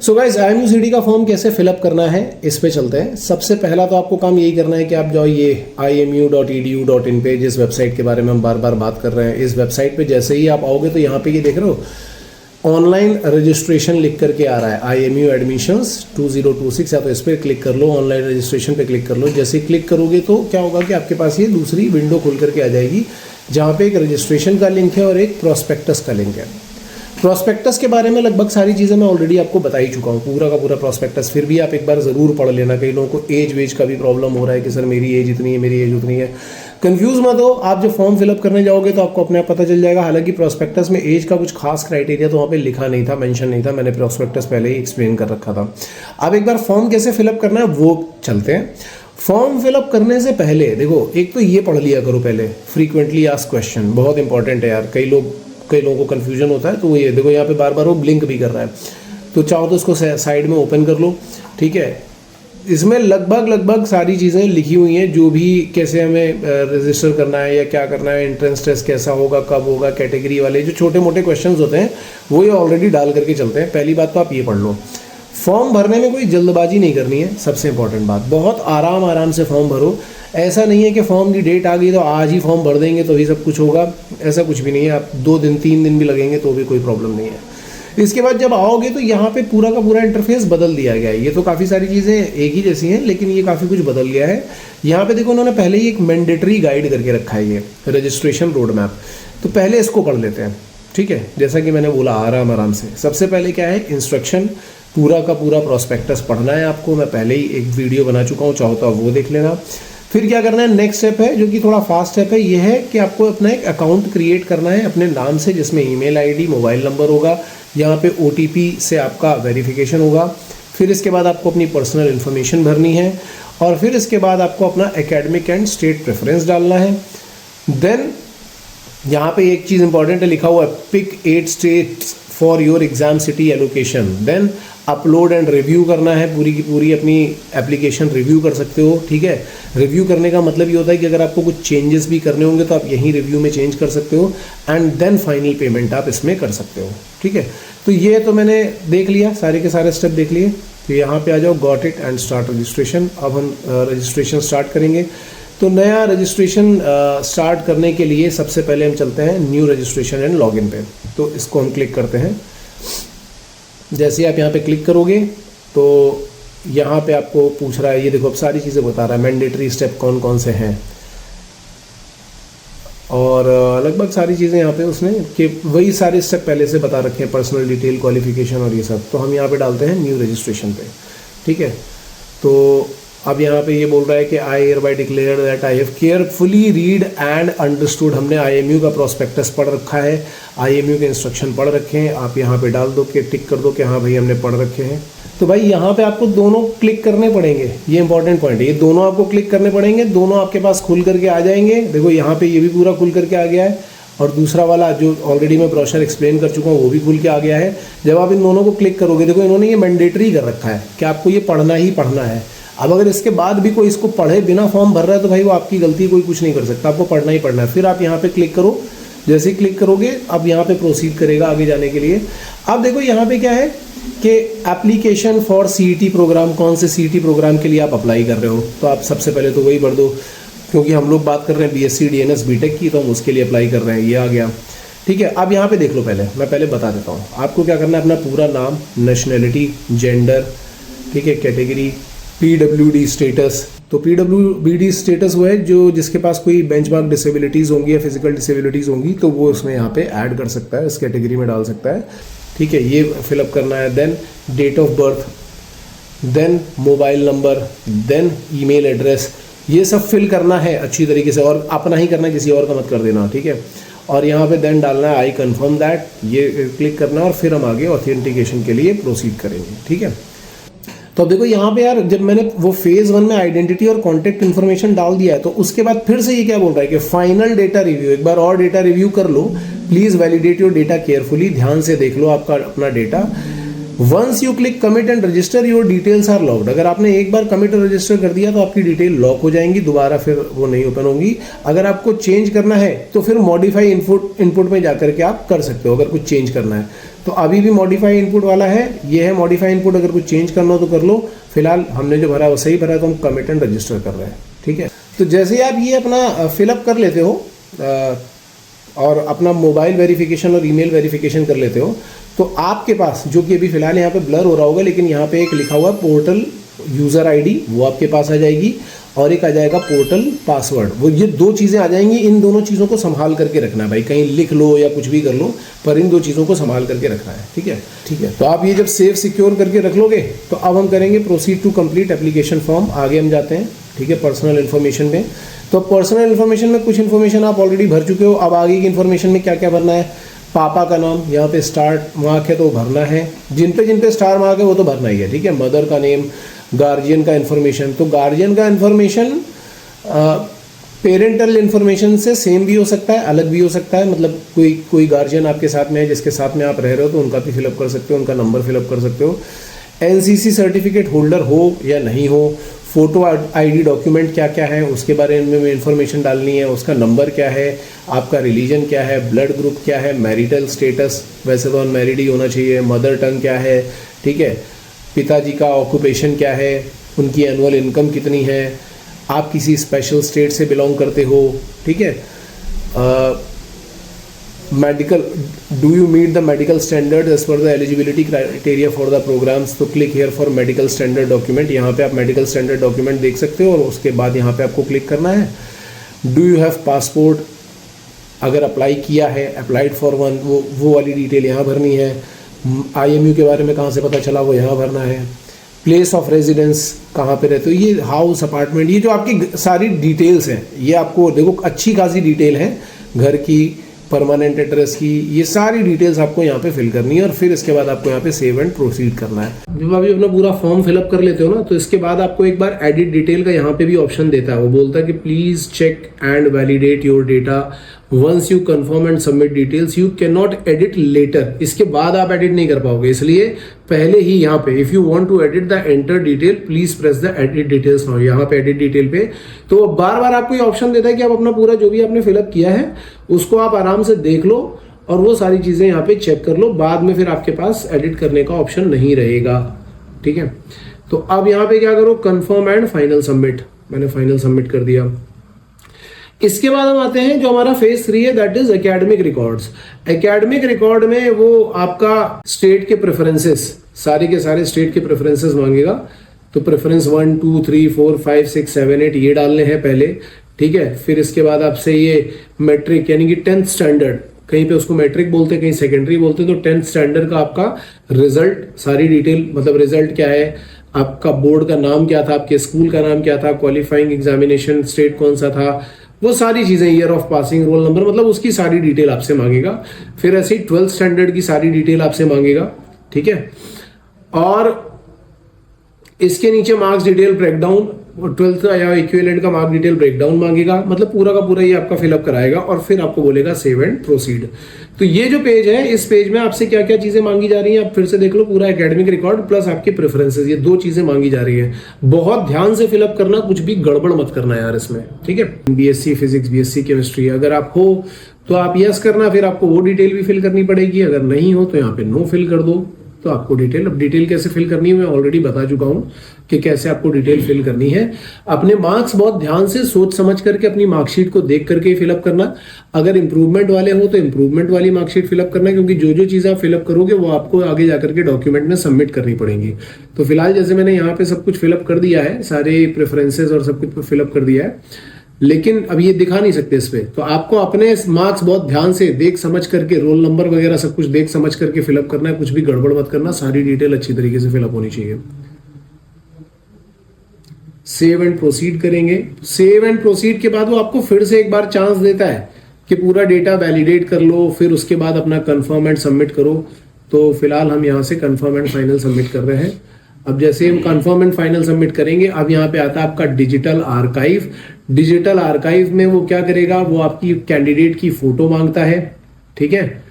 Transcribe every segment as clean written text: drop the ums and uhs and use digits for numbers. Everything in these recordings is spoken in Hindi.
सो गाइस IMUCD का फॉर्म कैसे फिलअप करना है इस पे चलते हैं। सबसे पहला तो आपको काम यही करना है कि आप जाओ ये imu.edu.in पे, जिस वेबसाइट के बारे में हम बार बार बात कर रहे हैं, इस वेबसाइट पे जैसे ही आप आओगे तो यहाँ पे ये देख रहे हो ऑनलाइन रजिस्ट्रेशन लिख करके आ रहा है IMU एडमिशंस 2026, या तो इस पर क्लिक कर लो, ऑनलाइन रजिस्ट्रेशन पे क्लिक कर लो। जैसे क्लिक करोगे तो क्या होगा कि आपके पास ये दूसरी विंडो खुल करके आ जाएगी जहाँ पे एक रजिस्ट्रेशन का लिंक है और एक प्रोस्पेक्टस का लिंक है। प्रोस्पेक्टस के बारे में लगभग सारी चीज़ें मैं ऑलरेडी आपको बता ही चुका हूँ, पूरा का पूरा प्रोस्पेक्टस। फिर भी आप एक बार ज़रूर पढ़ लेना। कई लोगों को एज वेज का भी प्रॉब्लम हो रहा है कि सर मेरी एज इतनी है, मेरी एज उतनी है। कंफ्यूज मत हो, आप जब फॉर्म फिलअप करने जाओगे तो आपको अपने आप पता चल जाएगा। हालांकि प्रोस्पेक्टस में एज का कुछ खास क्राइटेरिया तो वहाँ पे लिखा नहीं था, मेंशन नहीं था, मैंने प्रोस्पेक्टस पहले ही एक्सप्लेन कर रखा था। अब एक बार फॉर्म कैसे फिलअप करना है वो चलते हैं। फॉर्म फिलअप करने से पहले देखो, एक तो ये पढ़ लिया करो पहले, फ्रीक्वेंटली आस्क्ड क्वेश्चन, बहुत इंपॉर्टेंट है यार। कई लोगों को कन्फ्यूजन होता है, तो ये देखो यहाँ पे बार बार वो ब्लिंक भी कर रहा है, तो चाहो तो उसको साइड में ओपन कर लो, ठीक है। इसमें लगभग सारी चीज़ें लिखी हुई हैं, जो भी कैसे हमें रजिस्टर करना है या क्या करना है, एंट्रेंस टेस्ट कैसा होगा, कब होगा, कैटेगरी वाले जो छोटे मोटे क्वेश्चंस होते हैं वो ये ऑलरेडी डाल करके चलते हैं। पहली बात तो आप ये पढ़ लो, फॉर्म भरने में कोई जल्दबाजी नहीं करनी है, सबसे इंपॉर्टेंट बात। बहुत आराम से फॉर्म भरो। ऐसा नहीं है कि फॉर्म की डेट आ गई तो आज ही फॉर्म भर देंगे तो ही सब कुछ होगा, ऐसा कुछ भी नहीं है। आप 2 दिन 3 दिन भी लगेंगे तो भी कोई प्रॉब्लम नहीं है। इसके बाद जब आओगे तो यहाँ पे पूरा का पूरा इंटरफेस बदल दिया गया है। ये तो काफ़ी सारी चीज़ें एक ही जैसी हैं, लेकिन ये काफ़ी कुछ बदल गया है। यहाँ पे देखो, उन्होंने पहले ही एक मैंडेटरी गाइड करके रखा है, ये रजिस्ट्रेशन रोड मैप। तो पहले इसको पढ़ लेते हैं, ठीक है। जैसा कि मैंने बोला, आराम से। सबसे पहले क्या है, इंस्ट्रक्शन, पूरा का पूरा प्रोस्पेक्टस पढ़ना है आपको। मैं पहले ही एक वीडियो बना चुका हूँ, चाहो तो आप वो देख लेना। फिर क्या करना है, नेक्स्ट स्टेप है जो कि थोड़ा फास्ट स्टेप है, ये है कि आपको अपना एक अकाउंट क्रिएट करना है अपने नाम से, जिसमें ईमेल आईडी, मोबाइल नंबर होगा, यहाँ पे OTP से आपका वेरिफिकेशन होगा। फिर इसके बाद आपको अपनी पर्सनल इन्फॉर्मेशन भरनी है, और फिर इसके बाद आपको अपना एकेडमिक एंड स्टेट प्रेफरेंस डालना है। देन यहाँ पे एक चीज़ इंपॉर्टेंट है, लिखा हुआ है pick 8 states for your exam city allocation. Then upload and review करना है, पूरी की पूरी अपनी एप्लीकेशन रिव्यू कर सकते हो, ठीक है। रिव्यू करने का मतलब ये होता है कि अगर आपको कुछ चेंजेस भी करने होंगे तो आप यहीं रिव्यू में चेंज कर सकते हो, एंड देन फाइनल पेमेंट आप इसमें कर सकते हो, ठीक है। तो ये तो मैंने देख लिया, सारे के सारे स्टेप देख लिए। तो यहाँ पे आ जाओ, got it and start registration. अब हम रजिस्ट्रेशन स्टार्ट करेंगे। तो नया रजिस्ट्रेशन स्टार्ट करने के लिए सबसे पहले हम चलते हैं न्यू रजिस्ट्रेशन एंड लॉगिन पे। तो इसको हम क्लिक करते हैं। जैसे आप यहाँ पे क्लिक करोगे तो यहाँ पे आपको पूछ रहा है, ये देखो अब सारी चीज़ें बता रहा है, मैंडेटरी स्टेप कौन कौन से हैं, और लगभग सारी चीज़ें यहाँ पे उसने कि वही सारे स्टेप पहले से बता रखे हैं, पर्सनल डिटेल, क्वालिफिकेशन और ये सब। तो हम यहाँ पे डालते हैं न्यू रजिस्ट्रेशन पे, ठीक है। तो अब यहाँ पे ये बोल रहा है कि I hear bye declare that I have carefully read and understood. हमने IMU का प्रोस्पेक्टस पढ़ रखा है, IMU के इंस्ट्रक्शन पढ़ रखे हैं। आप यहाँ पे डाल दो कि टिक कर दो कि हाँ भाई हमने पढ़ रखे हैं। तो भाई यहाँ पे आपको दोनों क्लिक करने पड़ेंगे, ये इंपॉर्टेंट पॉइंट है, ये दोनों आपको क्लिक करने पड़ेंगे, दोनों आपके पास खुल करके आ जाएंगे। देखो यहाँ पे ये भी पूरा खुल करके आ गया है, और दूसरा वाला जो ऑलरेडी मैं ब्रोशर एक्सप्लेन कर चुका हूँ वो भी खुल के आ गया है। जब आप इन दोनों को क्लिक करोगे, देखो इन्होंने ये मैंडेटरी कर रखा है कि आपको ये पढ़ना ही पढ़ना है। अब अगर इसके बाद भी कोई इसको पढ़े बिना फॉर्म भर रहा है तो भाई वो आपकी गलती, कोई कुछ नहीं कर सकता, आपको पढ़ना ही पढ़ना है। फिर आप यहाँ पे क्लिक करो, जैसे ही क्लिक करोगे अब यहाँ पे प्रोसीड करेगा आगे जाने के लिए। अब देखो यहाँ पे क्या है कि एप्लीकेशन फॉर CET प्रोग्राम, कौन से CET प्रोग्राम के लिए आप अप्लाई कर रहे हो, तो आप सबसे पहले तो वही भर दो, क्योंकि हम लोग बात कर रहे हैं BSc DNS BTech की, तो हम उसके लिए अप्लाई कर रहे हैं, ये आ गया, ठीक है। अब यहाँ पे देख लो, मैं पहले बता देता हूँ आपको क्या करना है। अपना पूरा नाम, नेशनैलिटी, जेंडर, ठीक है, कैटेगरी, PWD स्टेटस। तो PWD स्टेटस वो है जो जिसके पास कोई बेंचमार्क डिसेबिलिटीज़ होंगी या फिजिकल डिसेबिलिटीज़ होंगी तो वो उसमें यहाँ पे ऐड कर सकता है, इस कैटेगरी में डाल सकता है, ठीक है। ये फिलअप करना है। Then date of birth, then mobile number, then email address, ये सब फिल करना है अच्छी तरीके से, और अपना ही करना, किसी और का मत कर देना, ठीक है। और यहाँ पे देन डालना है आई कन्फर्म दैट, ये क्लिक करना है, और फिर हम आगे ऑथेंटिकेशन के लिए प्रोसीड करेंगे, ठीक है। तो अब देखो यहाँ पे यार, जब मैंने वो फेज 1 में आइडेंटिटी और कॉन्टैक्ट इन्फॉर्मेशन डाल दिया है, तो उसके बाद फिर से ये क्या बोल रहा है कि फाइनल डेटा रिव्यू, एक बार और डेटा रिव्यू कर लो, please validate your data carefully, ध्यान से देख लो आपका अपना data. Once you click commit and register your details are locked. अगर आपने एक बार कमिट और रजिस्टर कर दिया तो आपकी डिटेल लॉक हो जाएंगी, दोबारा फिर वो नहीं ओपन होंगी। अगर आपको चेंज करना है तो फिर मॉडिफाई इनपुट में जाकर के आप कर सकते हो, अगर कुछ चेंज करना है। तो अभी भी मॉडिफाई इनपुट वाला है, ये है मॉडिफाई इनपुट। अगर कुछ चेंज करना हो तो कर लो, फिलहाल हमने जो भरा वो सही भरा, तो हम कमिट एंड रजिस्टर कर रहे हैं, ठीक है। तो जैसे ही आप ये अपना फिलअप कर लेते हो और अपना मोबाइल वेरिफिकेशन और ईमेल वेरिफिकेशन कर लेते हो, तो आपके पास जो कि अभी फिलहाल यहाँ पे ब्लर हो रहा होगा, लेकिन यहाँ पे एक लिखा हुआ है पोर्टल यूज़र आईडी, वो आपके पास आ जाएगी, और एक आ जाएगा पोर्टल पासवर्ड। वो ये दो चीज़ें आ जाएंगी। इन दोनों चीज़ों को संभाल करके रखना है भाई, कहीं लिख लो या कुछ भी कर लो, पर इन दो चीज़ों को संभाल करके रखना है, ठीक है। ठीक है, तो आप ये जब सेव सिक्योर करके रख लोगे, तो अब हम करेंगे proceed to complete application form. आगे हम जाते हैं, ठीक है, पर्सनल इन्फॉर्मेशन में। तो पर्सनल इन्फॉर्मेशन में कुछ इन्फॉर्मेशन आप ऑलरेडी भर चुके हो। अब आगे की इन्फॉर्मेशन में क्या क्या भरना है? पापा का नाम, यहाँ पे स्टार मार्क है तो भरना है, जिन पे स्टार मार्क है वो तो भरना ही है, ठीक है। मदर का नेम, गार्जियन का इन्फॉर्मेशन, तो गार्जियन का इन्फॉर्मेशन पेरेंटल इन्फॉर्मेशन से सेम भी हो सकता है, अलग भी हो सकता है। मतलब कोई गार्जियन आपके साथ में है जिसके साथ में आप रह रहे हो, तो उनका भी फिलअप कर सकते हो, उनका नंबर फिलअप कर सकते हो। एनसीसी सर्टिफिकेट होल्डर हो या नहीं हो, फोटो आईडी डॉक्यूमेंट क्या क्या है उसके बारे में इंफॉर्मेशन डालनी है, उसका नंबर क्या है, आपका रिलीजन क्या है, ब्लड ग्रुप क्या है, मैरिटल स्टेटस, वैसे तो अनमैरिड ही होना चाहिए, मदर टंग क्या है, ठीक है, पिताजी का ऑक्यूपेशन क्या है, उनकी एनुअल इनकम कितनी है, आप किसी स्पेशल स्टेट से बिलोंग करते हो, ठीक है। Medical, do you meet the medical standard as per the eligibility criteria for the programs, तो click here for medical standard document. यहाँ पे आप मेडिकल स्टैंडर्ड डॉक्यूमेंट देख सकते हो, और उसके बाद यहाँ पे आपको क्लिक करना है। डू यू हैव पासपोर्ट, अगर अप्लाई किया है, अप्लाइड फॉर वन, वो वाली डिटेल यहाँ भरनी है। IMU के बारे में कहाँ से पता चला, वो यहाँ भरना है। प्लेस ऑफ रेजिडेंस, कहाँ पे रहते हो, ये हाउस, अपार्टमेंट, ये जो आपकी सारी डिटेल्स हैं, ये आपको देखो अच्छी खासी डिटेल है, घर की, परमानेंट एड्रेस की, ये सारी डिटेल्स आपको यहाँ पे फिल करनी है। और फिर इसके बाद आपको यहाँ पे सेव एंड प्रोसीड करना है। जब आप अपना पूरा फॉर्म फिलअप कर लेते हो ना, तो इसके बाद आपको एक बार एडिट डिटेल का यहाँ पे भी ऑप्शन देता है। वो बोलता है कि please check and validate your data once you confirm and submit details, you can not edit later. इसके बाद आप एडिट नहीं कर पाओगे, इसलिए पहले ही यहाँ पे if you want to edit the enter detail please press the edit details now, यहाँ पे एडिट डिटेल पे। तो बार बार आपको ये ऑप्शन देता है कि आप अपना पूरा जो भी आपने फिलअप किया है उसको आप आराम से देख लो और वो सारी चीजें यहाँ पे चेक कर लो। बाद में फिर आपके पास एडिट करने का ऑप्शन नहीं रहेगा, ठीक है। तो अब यहाँ पे क्या करो, कंफर्म एंड फाइनल सबमिट। मैंने फाइनल सबमिट कर दिया। इसके बाद हम आते हैं जो हमारा फेज 3 है, that is academic records. Academic record में वो आपका स्टेट के प्रेफरेंसेस, सारे के सारे स्टेट के प्रेफरेंसेस मांगेगा। तो प्रेफरेंस 1 2 3 4 5 6 7 8 ये डालने हैं पहले, ठीक है। फिर इसके बाद आपसे ये मैट्रिक यानी कि 10th स्टैंडर्ड, कहीं पे उसको मैट्रिक बोलते हैं, कहीं सेकेंडरी बोलते हैं, तो 10th स्टैंडर्ड का आपका रिजल्ट, सारी डिटेल, मतलब रिजल्ट क्या है, आपका बोर्ड का नाम क्या था, आपके स्कूल का नाम क्या था, क्वालिफाइंग एग्जामिनेशन स्टेट कौन सा था, वो सारी चीजें, year of passing, roll number, मतलब उसकी सारी डिटेल आपसे मांगेगा। फिर ऐसे ही 12th स्टैंडर्ड की सारी डिटेल आपसे मांगेगा, ठीक है। और इसके नीचे मार्क्स डिटेल ब्रेकडाउन, 12th या इक्विवेलेंट का मार्क डिटेल ब्रेकडाउन मांगेगा। मतलब पूरा का पूरा ये आपका फिलअप कराएगा और फिर आपको बोलेगा सेव एंड प्रोसीड। तो ये जो पेज है, इस पेज में आपसे क्या क्या चीजें मांगी जा रही हैं आप फिर से देख लो। पूरा एकेडमिक रिकॉर्ड प्लस आपके प्रेफरेंसेस, ये दो चीजें मांगी जा रही है। बहुत ध्यान से फिलअप करना, कुछ भी गड़बड़ मत करना यार इसमें, ठीक है। BSc फिजिक्स, BSc केमिस्ट्री अगर आप हो तो आप यस करना, फिर आपको वो डिटेल भी फिल करनी पड़ेगी। अगर नहीं हो तो यहाँ पे नो फिल कर दो। तो आपको डिटेल, अब डिटेल कैसे फिल करनी है मैं ऑलरेडी बता चुका हूं कि कैसे आपको डिटेल फिल करनी है। अपने मार्क्स बहुत ध्यान से सोच समझ करके अपनी मार्कशीट को देख करके फिलअप करना। अगर इंप्रूवमेंट वाले हो तो इंप्रूवमेंट वाली मार्कशीट फिलअप करना, क्योंकि जो जो चीज़ आप फिलअप करोगे वो आपको आगे जाकर के डॉक्यूमेंट में सबमिट करनी पड़ेंगी। तो फिलहाल जैसे मैंने यहाँ पे सब कुछ फिलअप कर दिया है, सारे प्रेफरेंसेज और सब कुछ फिलअप कर दिया है, लेकिन अब ये दिखा नहीं सकते इस पे। तो आपको अपने मार्क्स बहुत ध्यान से देख समझ करके, रोल नंबर वगैरह सब कुछ देख समझ करके फिलअप करना है। कुछ भी गड़बड़ मत करना, सारी डिटेल अच्छी तरीके से फिलअप होनी चाहिए। सेव एंड प्रोसीड करेंगे। सेव एंड प्रोसीड के बाद वो आपको फिर से एक बार चांस देता है कि पूरा डेटा वैलिडेट कर लो, फिर उसके बाद अपना कंफर्म एंड सबमिट करो। तो फिलहाल हम यहाँ से कंफर्म एंड फाइनल सबमिट कर रहे हैं। अब जैसे हम कंफर्म एंड फाइनल सबमिट करेंगे, अब यहाँ पे आता है आपका डिजिटल आर्काइव। डिजिटल आर्काइव में वो क्या करेगा, वो आपकी कैंडिडेट की फोटो मांगता है, ठीक है।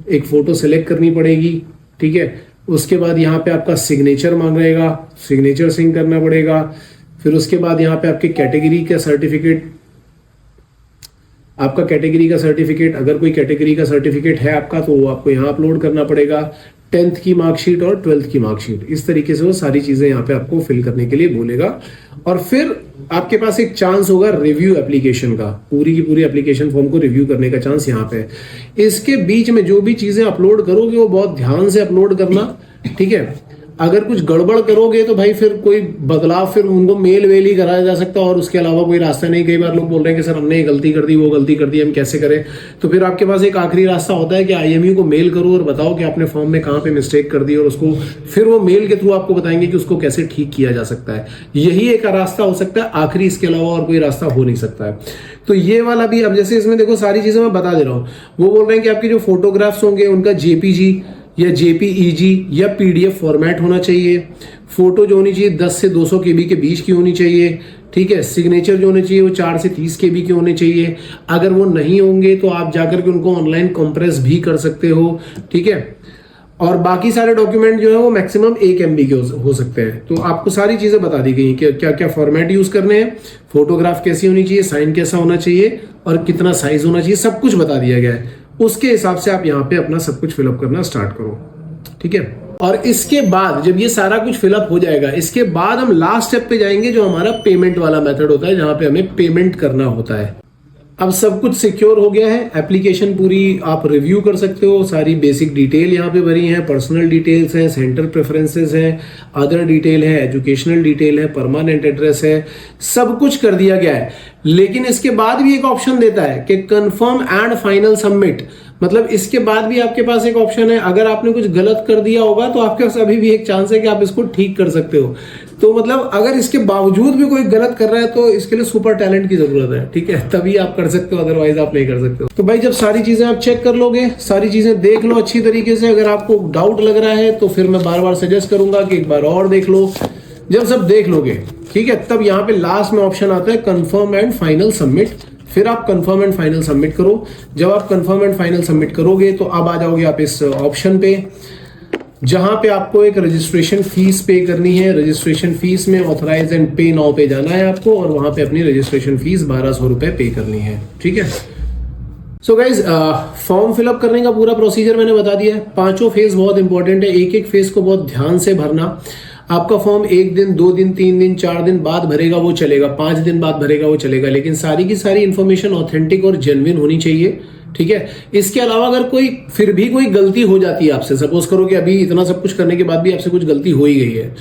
एक फोटो सिलेक्ट करनी पड़ेगी, ठीक है। उसके बाद यहाँ पे आपका सिग्नेचर मांगेगा, सिग्नेचर सिंक करना पड़ेगा। फिर उसके बाद यहाँ पे आपके कैटेगरी का सर्टिफिकेट, आपका कैटेगरी का सर्टिफिकेट, अगर कोई कैटेगरी का सर्टिफिकेट है आपका तो वो आपको यहाँ अपलोड करना पड़ेगा, 10th की मार्कशीट और 12th की मार्कशीट, इस तरीके से वो सारी चीजें यहाँ पे आपको फिल करने के लिए बोलेगा। और फिर आपके पास एक चांस होगा रिव्यू एप्लीकेशन का, पूरी की पूरी एप्लीकेशन फॉर्म को रिव्यू करने का चांस यहाँ पे है। इसके बीच में जो भी चीजें अपलोड करोगे वो बहुत ध्यान से अपलोड करना, ठीक है। अगर कुछ गड़बड़ करोगे तो भाई फिर कोई बदलाव फिर उनको मेल वेल ही कराया जा सकता है और उसके अलावा कोई रास्ता नहीं। कई बार लोग बोल रहे हैं कि सर हमने ये गलती कर दी, वो गलती कर दी, हम कैसे करें। तो फिर आपके पास एक आखिरी रास्ता होता है कि IMU को मेल करो और बताओ कि आपने फॉर्म में कहाँ पे मिस्टेक कर दी, और उसको फिर वो मेल के थ्रू आपको बताएंगे कि उसको कैसे ठीक किया जा सकता है। यही एक रास्ता हो सकता है आखिरी, इसके अलावा और कोई रास्ता हो नहीं सकता है। तो ये वाला भी, अब जैसे इसमें देखो सारी चीजें मैं बता दे रहा हूँ। वो बोल रहे हैं कि आपके जो फोटोग्राफ्स होंगे उनका JPG या JPEG या PDF फॉर्मेट होना चाहिए। फोटो जो होनी चाहिए 10 से 200 KB के बीच की होनी चाहिए, ठीक है। सिग्नेचर जो होने चाहिए वो 4 से 30 KB के होने चाहिए। अगर वो नहीं होंगे तो आप जाकर के उनको ऑनलाइन कंप्रेस भी कर सकते हो, ठीक है। और बाकी सारे डॉक्यूमेंट जो है वो मैक्सिमम 1 MB के हो सकते हैं। तो आपको सारी चीजें बता दी गई कि क्या क्या फॉर्मेट यूज करने हैं, फोटोग्राफ कैसी होनी चाहिए, साइन कैसा होना चाहिए और कितना साइज होना चाहिए, सब कुछ बता दिया गया है। उसके हिसाब से आप यहाँ पे अपना सब कुछ फिलअप करना स्टार्ट करो, ठीक है। और इसके बाद जब ये सारा कुछ फिलअप हो जाएगा, इसके बाद हम लास्ट स्टेप पे जाएंगे जो हमारा पेमेंट वाला मेथड होता है, जहां पे हमें पेमेंट करना होता है। अब सब कुछ सिक्योर हो गया है, एप्लीकेशन पूरी आप रिव्यू कर सकते हो, सारी बेसिक डिटेल यहाँ पे भरी हैं, पर्सनल डिटेल्स हैं, सेंटर प्रेफरेंसेस हैं, अदर डिटेल है, एजुकेशनल डिटेल है, परमानेंट एड्रेस है, सब कुछ कर दिया गया है। लेकिन इसके बाद भी एक ऑप्शन देता है कि कंफर्म एंड फाइनल सबमिट। मतलब इसके बाद भी आपके पास एक ऑप्शन है, अगर आपने कुछ गलत कर दिया होगा तो आपके पास अभी भी एक चांस है कि आप इसको ठीक कर सकते हो। तो मतलब अगर इसके बावजूद भी कोई गलत कर रहा है तो इसके लिए सुपर टैलेंट की जरूरत है, ठीक है, तभी आप कर सकते हो, अदरवाइज आप नहीं कर सकते हो। तो भाई जब सारी चीजें आप चेक कर लोगे, सारी चीजें देख लो अच्छी तरीके से, अगर आपको डाउट लग रहा है तो फिर मैं बार बार सजेस्ट करूंगा कि एक बार और देख लो। जब सब देख लोगे, ठीक है, तब यहाँ पे लास्ट में ऑप्शन आता है कंफर्म एंड फाइनल सबमिट। फिर आप कंफर्म एंड फाइनल सबमिट करो। जब आप कंफर्म एंड फाइनल सबमिट करोगे तो अब आ जाओगे आप इस ऑप्शन पे, जहां पे आपको एक रजिस्ट्रेशन फीस पे करनी है। रजिस्ट्रेशन फीस में ऑथराइज एंड पे नाउ पे जाना है आपको और वहां पे अपनी रजिस्ट्रेशन फीस 1200 रुपए पे करनी है, ठीक है। सो गाइज, फॉर्म फिलअप करने का पूरा प्रोसीजर मैंने बता दिया है। 5 फेज बहुत इंपॉर्टेंट है, एक एक फेज को बहुत ध्यान से भरना। आपका फॉर्म 1 दिन, 2 दिन, 3 दिन, 4 दिन बाद भरेगा वो चलेगा, 5 दिन बाद भरेगा वो चलेगा, लेकिन सारी की सारी इंफॉर्मेशन ऑथेंटिक और जेन्युइन होनी चाहिए, ठीक है। इसके अलावा अगर कोई फिर भी कोई गलती हो जाती है आपसे, सपोज करो कि अभी इतना सब कुछ करने के बाद भी आपसे कुछ गलती हो ही गई है,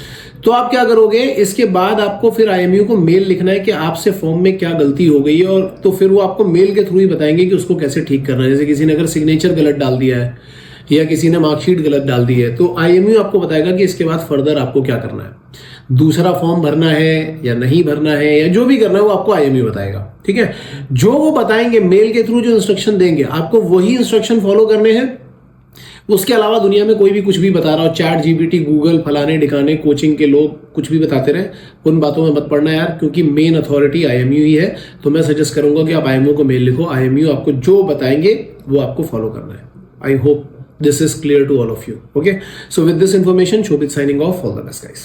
तो आप क्या करोगे, इसके बाद आपको फिर IMU को मेल लिखना है कि आपसे फॉर्म में क्या गलती हो गई है, और तो फिर वो आपको मेल के थ्रू ही बताएंगे कि उसको कैसे ठीक करना है। जैसे किसी ने अगर सिग्नेचर गलत डाल दिया है या किसी ने मार्कशीट गलत डाल दी है, तो IMU आपको बताएगा कि इसके बाद फर्दर आपको क्या करना है, दूसरा फॉर्म भरना है या नहीं भरना है, या जो भी करना है वो आपको IMU बताएगा, ठीक है। जो वो बताएंगे मेल के थ्रू, जो इंस्ट्रक्शन देंगे आपको वही इंस्ट्रक्शन फॉलो करने हैं। उसके अलावा दुनिया में कोई भी कुछ भी बता रहा हो, चैट GPT, गूगल, फलाने ढिकाने कोचिंग के लोग कुछ भी बताते रहे, उन बातों में मत पड़ना यार, क्योंकि मेन अथॉरिटी IMU ही है। तो मैं सजेस्ट करूंगा कि आप IMU को मेल लिखो, IMU आपको जो बताएंगे वो आपको फॉलो करना है। I hope this is clear to all of you. Okay, so with this information, Shobit signing off. All the best, guys.